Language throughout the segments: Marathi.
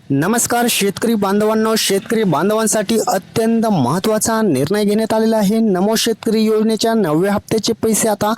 नमस्कार शेतकरी बांधवांनो, शेतकरी बांधवांसाठी अत्यंत महत्त्वाचा निर्णय घेण्यात आलेला आहे। नमो शेतकरी योजनेच्या 9व्या हप्त्याचे पैसे आता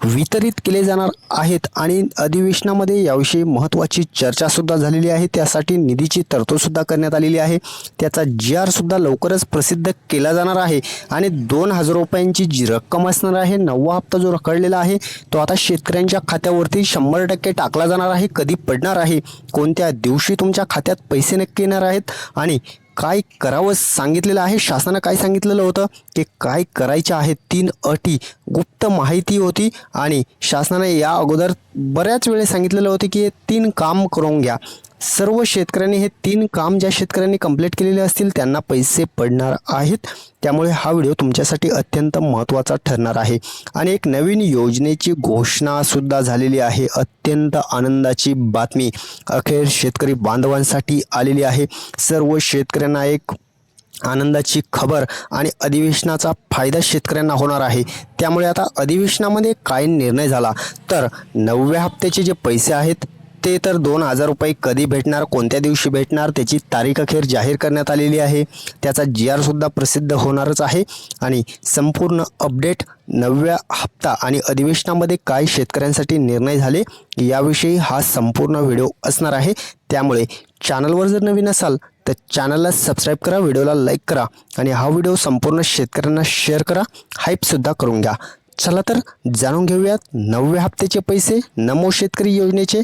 वितरित केले जाणार आहेत आणि अधिवेशनामध्ये याविषयी महत्त्वाची चर्चा सुद्धा झालेली आहे। त्यासाठी निधीची तरतूद सुद्धा करण्यात आलेली आहे। त्याचा GR सुद्धा लवकरच प्रसिद्ध केला जाणार आहे आणि 2000 रुपयांची जी रक्कम असणार आहे, 9वा हप्ता जो रखडलेला आहे तो आता शेतकऱ्यांच्या खात्यावरती 100% टाकला जाणार आहे। कधी पडणार आहे, कोणत्या दिवशी तुमच्या खात्यात पैसे नक्की येणार आहेत आणि काय करावं सांगितलेलं आहे। शासनानं काय सांगितलेलं होतं की काय करायचे आहे, 3 अटी गुप्त माहिती होती आणि शासनाने या अगोदर बऱ्याच वेळेस सांगितलेलं होतं की हे 3 काम करून घ्या। सर्व शेतकऱ्यांनी हे 3 काम ज्या शेतकऱ्यांनी कंप्लीट केलेले असतील त्यांना पैसे पडणार आहेत। त्यामुळे हा व्हिडिओ तुमच्यासाठी अत्यंत महत्त्वाचा ठरणार आहे आणि एक नवीन योजनेची घोषणा सुद्धा झालेली आहे। अत्यंत आनंदाची बातमी अखेर शेतकरी बांधवांसाठी आलेली आहे। सर्व शेतकऱ्यांना एक आनंदाची खबर आणि अधिवेशनाचा फायदा शेतकऱ्यांना होणार आहे। त्यामुळे आता अधिवेशनामध्ये काय निर्णय झाला तर 9व्या हप्त्याचे जे पैसे आहेत ते तर 2000 रुपये कधी भेटणार, कोणत्या दिवशी भेटणार त्याची तारीख अखेर जाहीर करण्यात आलेली आहे। त्याचा GR सुद्धा प्रसिद्ध होणारच आहे आणि संपूर्ण अपडेट 9व्या हप्ता आणि अधिवेशनामध्ये काय शेतकऱ्यांसाठी निर्णय झाले याविषयी हा संपूर्ण व्हिडिओ असणार आहे। त्यामुळे चॅनलवर जर नवीन असाल तर चॅनलला सबस्क्राईब करा, व्हिडिओला लाईक करा आणि हा व्हिडिओ संपूर्ण शेतकऱ्यांना शेअर करा, हाईप सुद्धा करून घ्या। चला तर जाणून घेऊयात 9व्या हप्त्याचे पैसे नमो शेतकरी योजनेचे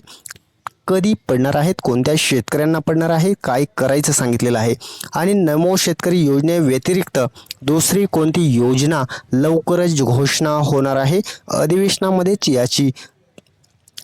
कधी पडणार आहेत, कोणत्या शेतकऱ्यांना पडणार आहे, काय करायचं सांगितलेलं आहे आणि नमो शेतकरी योजने व्यतिरिक्त दुसरी कोणती योजना लवकरच घोषणा होणार आहे। अधिवेशनामध्येच याची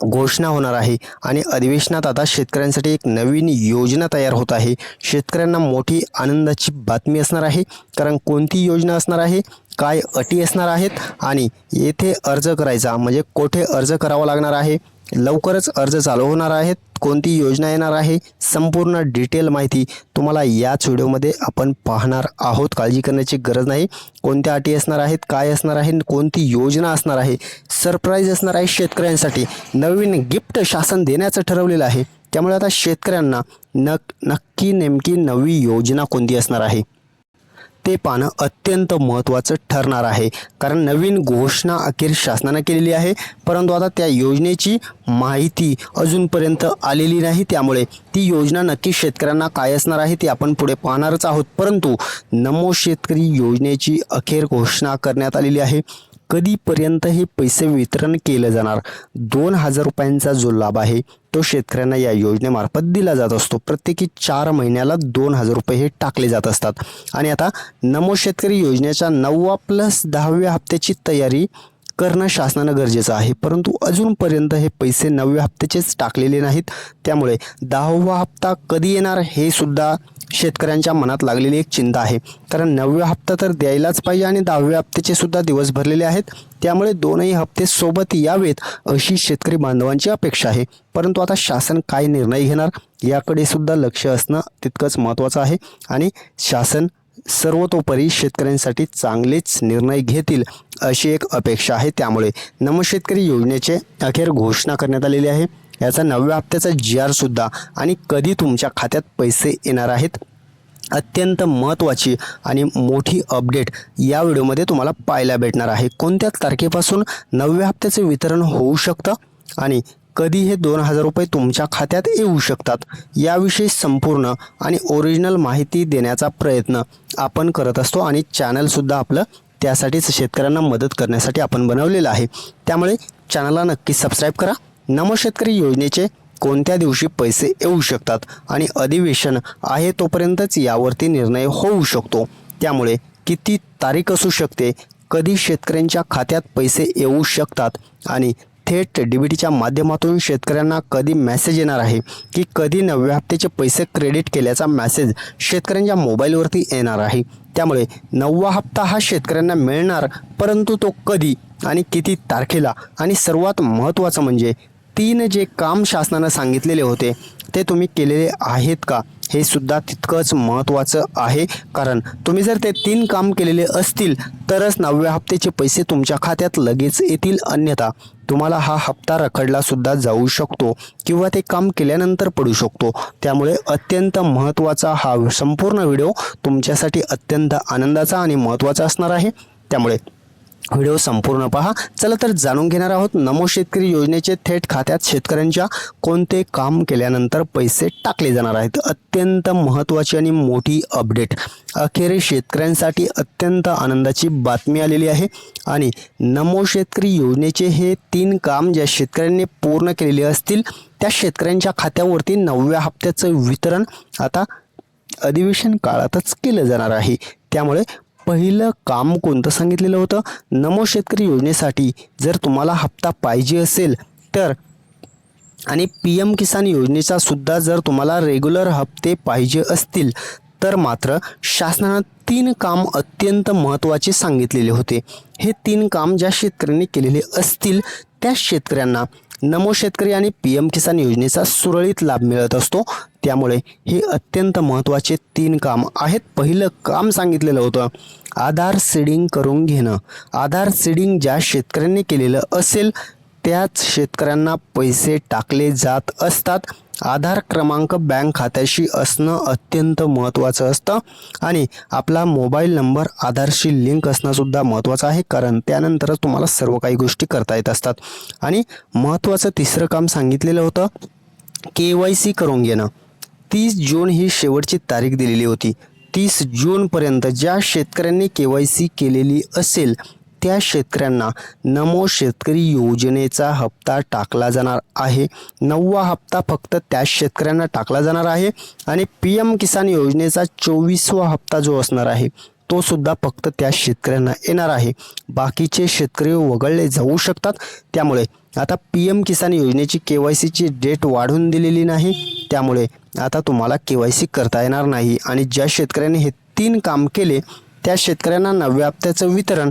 घोषणा होणार आहे आणि अधिवेशनात आता शेतकऱ्यांसाठी एक नवीन योजना तयार होत आहे। शेतकऱ्यांना मोठी आनंदाची बातमी असणार आहे, कारण कोणती योजना असणार आहे, काय अटी असणार आहेत आणि येथे अर्ज करायचा म्हणजे कोठे अर्ज करावा लागणार आहे, लवकरच अर्ज चालू होणार आहेत, कोणती योजना येणार आहे, संपूर्ण डिटेल माहिती तुम्हाला याच व्हिडिओमध्ये आपण पाहणार आहोत। काळजी करण्याची गरज नाही। कोणत्या अटी असणार आहेत, काय असणार आहे, कोणती योजना असणार आहे, सरप्राईज असणार आहे शेतकऱ्यांसाठी, नवीन गिफ्ट शासन देण्याचं ठरवलेलं आहे। त्यामुळे आता शेतकऱ्यांना नक्की नेमकी नवी योजना कोणती असणार आहे ते पाहणं अत्यंत महत्त्वाचं ठरणार आहे, कारण नवीन घोषणा अखेर शासनाने केलेली आहे, परंतु आता त्या योजनेची माहिती अजूनपर्यंत आलेली नाही। त्यामुळे ती योजना नक्की शेतकऱ्यांना काय असणार आहे ते आपण पुढे पाहणारच आहोत। परंतु नमो शेतकरी योजनेची अखेर घोषणा करण्यात आलेली आहे। कधीपर्यंत हे पैसे वितरण केलं जाणार, 2000 रुपयांचा जो लाभ आहे तो शेतकऱ्यांना या योजनेमार्फत दिला जात असतो। प्रत्येकी 4 महिन्याला 2000 रुपये हे टाकले जात असतात आणि आता नमो शेतकरी योजनेच्या 9व्या प्लस 10व्या हप्त्याची तयारी करणं शासनानं गरजेचं आहे, परंतु अजूनपर्यंत हे पैसे 9व्या हप्त्याचेच टाकलेले नाहीत। त्यामुळे 10वा हप्ता कधी येणार हे सुद्धा शेतकऱ्यांच्या मनात लागलेली एक चिंता आहे, कारण 9व्या हप्ता तर द्यायलाच पाहिजे आणि 10व्या हप्त्याचे सुद्धा दिवस भरलेले आहेत। त्यामुळे दोनही हप्ते सोबत यावेत अशी शेतकरी बांधवांची अपेक्षा आहे। परंतु आता शासन काय निर्णय घेणार याकडे सुद्धा लक्ष असणं तितकंच महत्त्वाचं आहे आणि शासन सर्वतोपरी शेतकऱ्यांसाठी चांगलेच निर्णय घेतील अशी एक अपेक्षा आहे। त्यामुळे नमो शेतकरी योजनेचे अखेर घोषणा करण्यात आलेली आहे। याचा 9व्या हप्त्याचा GR सुद्धा आणि कधी तुमच्या खात्यात पैसे येणार आहेत अत्यंत महत्त्वाची आणि मोठी अपडेट या व्हिडिओमध्ये तुम्हाला पाहायला भेटणार आहे। कोणत्या तारखेपासून 9व्या हप्त्याचे वितरण होऊ शकतं आणि कधी हे 2000 रुपये तुमच्या खात्यात येऊ शकतात याविषयी संपूर्ण आणि ओरिजिनल माहिती देण्याचा प्रयत्न आपण करत असतो आणि चॅनलसुद्धा आपलं त्यासाठीच शेतकऱ्यांना मदत करण्यासाठी आपण बनवलेलं आहे। त्यामुळे चॅनलला नक्की सबस्क्राईब करा। नमो शेतकरी योजनेचे कोणत्या दिवशी पैसे येऊ शकतात आणि अधिवेशन आहे तोपर्यंतच यावरती निर्णय होऊ शकतो। त्यामुळे किती तारीख असू शकते, कधी शेतकऱ्यांच्या खात्यात पैसे येऊ शकतात आणि थेट DBTच्या माध्यमातून शेतकऱ्यांना कधी मेसेज येणार आहे की कधी 9व्या हप्त्याचे पैसे क्रेडिट केल्याचा मेसेज शेतकऱ्यांच्या मोबाईलवरती येणार आहे। त्यामुळे 9वा हप्ता हा शेतकऱ्यांना मिळणार, परंतु तो कधी आणि किती तारखेला आणि सर्वात महत्त्वाचं म्हणजे तीन जे काम शासनानं सांगितलेले होते ते तुम्ही केलेले आहेत का, हे सुद्धा तितकंच महत्त्वाचं आहे. कारण तुम्ही जर ते 3 काम केलेले असतील तरच 9व्या हप्त्याचे पैसे तुमच्या खात्यात लगेच येतील, अन्यथा तुम्हाला हा हप्ता रखडला सुद्धा जाऊ शकतो किंवा ते काम केल्यानंतर पडू शकतो. त्यामुळे अत्यंत महत्त्वाचा हा संपूर्ण व्हिडिओ तुमच्यासाठी अत्यंत आनंदाचा आणि महत्त्वाचा असणार आहे. त्यामुळे व्हिडिओ संपूर्ण पहा. चला तर जाणून घेणार आहोत नमो शेतकरी योजनेचे थेट खात्यात शेतकऱ्यांच्या कोणते काम केल्यानंतर पैसे टाकले जाणार आहेत. अत्यंत महत्त्वाची आणि मोठी अपडेट, अखेर शेतकऱ्यांसाठी अत्यंत आनंदाची बातमी आलेली आहे. आणि नमो शेतकरी योजनेचे हे 3 काम ज्या शेतकऱ्यांनी पूर्ण केलेले असतील त्या शेतकऱ्यांच्या खात्यावरती 9व्या हप्त्याचं वितरण आता अधिवेशन काळातच केलं जाणार आहे. त्यामुळे पहिलं काम कोणतं सांगितलेलं होतं, नमो शेतकरी योजनेसाठी जर तुम्हाला हप्ता पाहिजे असेल तर, आणि PM किसान योजनेचा सुद्धा जर तुम्हाला रेग्युलर हप्ते पाहिजे असतील तर मात्र शासनानं 3 काम अत्यंत महत्त्वाचे सांगितलेले होते. हे 3 काम ज्या शेतकऱ्यांनी केलेले असतील त्या शेतकऱ्यांना नमो शेतकरी आणि PM किसान योजनेचा सुरळीत लाभ मिळत असतो. त्यामुळे हे अत्यंत महत्त्वाचे 3 काम आहेत. पहिलं काम सांगितलेलं होतं आधार सीडिंग करून घेणं. आधार सीडिंग ज्या शेतकऱ्यांनी केलेलं असेल त्याच शेतकऱ्यांना पैसे टाकले जात असतात. आधार क्रमांक बँक खात्याशी असणं अत्यंत महत्त्वाचं असतं आणि आपला मोबाईल नंबर आधारशी लिंक असणं सुद्धा महत्त्वाचं आहे, कारण त्यानंतरच तुम्हाला सर्व काही गोष्टी करता येत असतात. आणि महत्त्वाचं तिसरं काम सांगितलेलं होतं KYC करून घेणं. 30 जून ही शेवटची तारीख दिलेली होती. 30 जूनपर्यंत ज्या शेतकऱ्यांनी KYC केलेली असेल त्या शेतकऱ्यांना नमो शेतकरी योजनेचा हप्ता टाकला जाणार आहे. 9वा हप्ता फक्त त्या शेतकऱ्यांना टाकला जाणार आहे आणि PM किसान योजनेचा 24वा हप्ता जो असणार आहे तो सुद्धा फक्त त्या शेतकऱ्यांना येणार आहे. बाकीचे शेतकरी वगळले जाऊ शकतात. त्यामुळे आता PM किसान योजनेची KYCची डेट वाढवून दिलेली नाही. त्यामुळे आता तुम्हाला KYC करता येणार नाही. आणि ज्या शेतकऱ्यांनी हे 3 काम केले त्या शेतकऱ्यांना 9व्या हप्त्याचं वितरण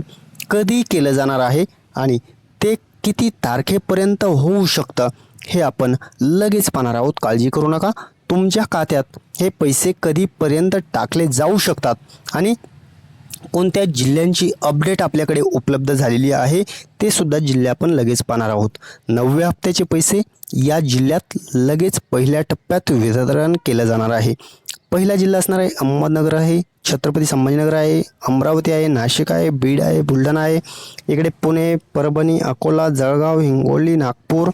कधी केलं जाणार आहे आणि ते किती तारखेपर्यंत होऊ शकतं हे आपण लगेच पाहणार आहोत. काळजी करू नका. तुमच्या खात्यात हे पैसे कधीपर्यंत टाकले जाऊ शकतात आणि कोणत्या जिल्ह्यांची अपडेट आपल्याकडे उपलब्ध झालेली आहे ते सुद्धा जिल्हे आपण लगेच पाहणार आहोत. 9व्या हप्त्याचे पैसे या जिल्ह्यात लगेच पहिल्या टप्प्यात वितरण केलं जाणार आहे. पहिला जिल्हा असणार आहे अहमदनगर आहे, छत्रपती संभाजीनगर आहे, अमरावती आहे, नाशिक आहे, बीड आहे, बुलढाणा आहे, इकडे पुणे, परभणी, अकोला, जळगाव, हिंगोली, नागपूर,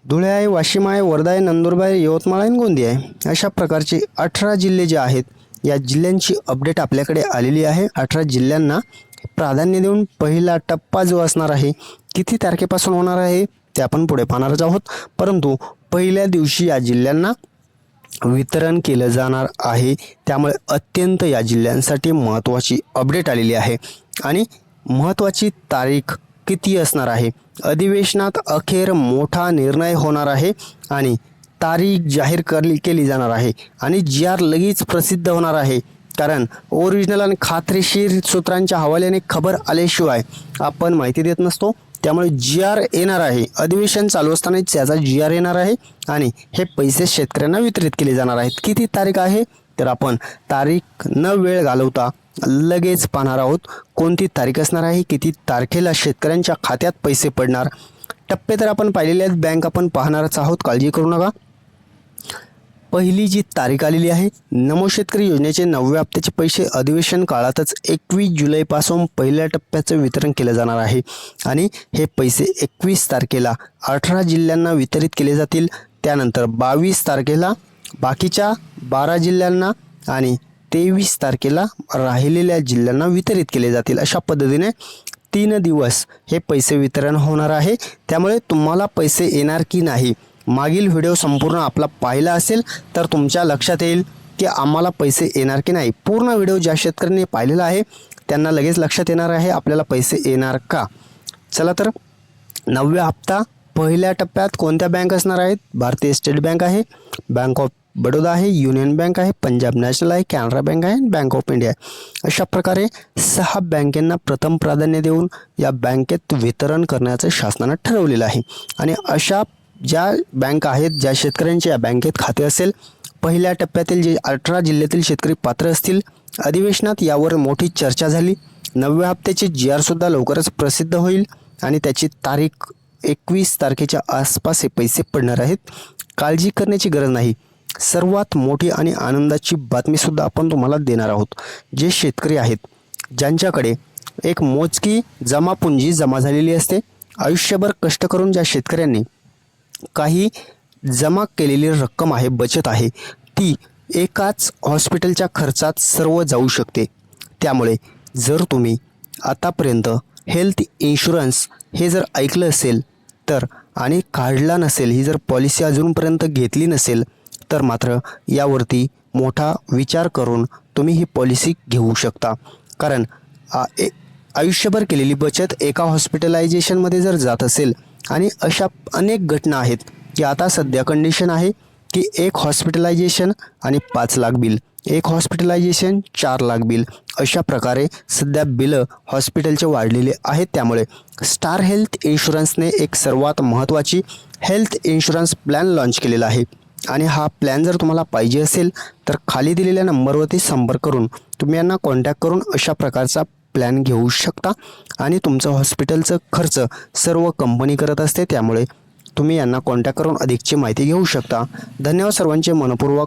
धुळे आहे, वाशिम आहे, वर्धा आहे, नंदुरबार आहे, यवतमाळ आहे, गोंदिया आहे. अशा प्रकारचे 18 जिल्हे जे आहेत या जिल्ह्यांची अपडेट आपल्याकडे आलेली आहे. 18 जिल्ह्यांना प्राधान्य देऊन पहिला टप्पा जो असणार आहे किती तारखेपासून होणार आहे ते आपण पुढे पाहणारच आहोत. परंतु पहिल्या दिवशी या जिल्ह्यांना वितरण केलं जाणार आहे. त्यामुळे अत्यंत या जिल्ह्यांसाठी महत्त्वाची अपडेट आलेली आहे. आणि महत्त्वाची तारीख किती असणार आहे, अधिवेशनात अखेर मोठा निर्णय होणार आहे आणि तारीख जाहीर केली जाणार आहे आणि GR लगेच प्रसिद्ध होणार आहे. कारण ओरिजिनल आणि खात्रीशीर सूत्रांच्या हवाल्याने खबर आल्याशिवाय आपण माहिती देत नसतो. त्यामुळे GR येणार आहे. अधिवेशन चालू असतानाच त्याचा GR येणार आहे आणि हे पैसे शेतकऱ्यांना वितरित केले जाणार आहेत. किती तारीख आहे तर आपण तारीख न वेळ घालवता लगेच पाहणार आहोत. कोणती तारीख असणार आहे, किती तारखेला शेतकऱ्यांच्या खात्यात पैसे पडणार. टप्पे तर आपण पाहिलेले आहेत, बँक आपण पाहणारच आहोत. काळजी करू नका. पहिली जी तारीख आलेली आहे नमो शेतकरी योजनेचे 9व्या हप्त्याचे पैसे अधिवेशन काळातच 21 जुलैपासून पहिल्या टप्प्याचं वितरण केलं जाणार आहे आणि हे पैसे 21 तारखेला 18 जिल्ह्यांना वितरित केले जातील. त्यानंतर 22 तारखेला बाकीच्या 12 जिल्ह्यांना आणि 23 तारखेला राहिलेल्या जिल्ह्यांना वितरित केले जातील. अशा पद्धतीने 3 दिवस हे पैसे वितरण होणार आहे. त्यामुळे तुम्हाला पैसे येणार की नाही, मागील व्हिडिओ संपूर्ण आपला पाहिला असेल तर तुमच्या लक्षात येईल की आम्हाला पैसे येणार की नाही. पूर्ण व्हिडिओ ज्या शेतकऱ्यांनी पाहिलेला आहे त्यांना लगेच लक्षात येणार आहे आपल्याला पैसे येणार का. चला तर 9व्या हप्ता पहिल्या टप्प्यात कोणत्या बँक असणार आहेत, भारतीय स्टेट बँक आहे, बँक ऑफ बडोदा आहे, युनियन बँक आहे, पंजाब नॅशनल आहे, कॅनरा बँक आहे, बँक ऑफ इंडिया आहे. अशा प्रकारे 6 बँकेंना प्रथम प्राधान्य देऊन या बँकेत वितरण करण्याचं शासनानं ठरवलेलं आहे. आणि अशा ज्या बँक आहेत, ज्या शेतकऱ्यांचे या बँकेत खाते असेल, पहिल्या टप्प्यातील जे 18 जिल्ह्यातील शेतकरी पात्र असतील, अधिवेशनात यावर मोठी चर्चा झाली. 9व्या हप्त्याचे GR सुद्धा लवकरच प्रसिद्ध होईल आणि त्याची तारीख 21 तारखेच्या आसपास हे पैसे पडणार आहेत. काळजी करण्याची गरज नाही. सर्वात मोठी आणि आनंदाची बातमीसुद्धा आपण तुम्हाला देणार आहोत. जे शेतकरी आहेत, ज्यांच्याकडे एक मोजकी जमापुंजी जमा झालेली असते, आयुष्यभर कष्ट करून ज्या शेतकऱ्यांनी काही जमा केलेली रक्कम आहे, बचत आहे, ती एकाच हॉस्पिटलच्या खर्चात सर्व जाऊ शकते. त्यामुळे जर तुम्ही आतापर्यंत हेल्थ इन्शुरन्स हे जर ऐकलं असेल तर आणि काढला नसेल, ही जर पॉलिसी अजूनपर्यंत घेतली नसेल तर मात्र यावरती मोठा विचार करून तुम्ही ही पॉलिसी घेऊ शकता. कारण आयुष्यभर केलेली बचत एका हॉस्पिटलायझेशनमध्ये जर जात असेल आणि अशा अनेक घटना आहेत की आता सध्या कंडिशन आहे की एक हॉस्पिटलायझेशन आणि 5 लाख बिल, एक हॉस्पिटलायझेशन 4 लाख बिल, अशा प्रकारे सध्या बिलं हॉस्पिटलचे वाढलेले आहेत. त्यामुळे स्टार हेल्थ इन्शुरन्सने एक सर्वात महत्त्वाची हेल्थ इन्शुरन्स प्लॅन लॉन्च केलेला आहे आणि हा प्लॅन जर तुम्हाला पाहिजे असेल तर खाली दिलेल्या नंबरवरती संपर्क करून तुम्ही यांना कॉन्टॅक्ट करून अशा प्रकारचा प्लॅन घेऊ शकता आणि तुमचं हॉस्पिटलचं खर्च सर्व कंपनी करत असते. त्यामुळे तुम्ही यांना कॉन्टॅक्ट करून अधिकची माहिती घेऊ शकता. धन्यवाद सर्वांचे मनपूर्वक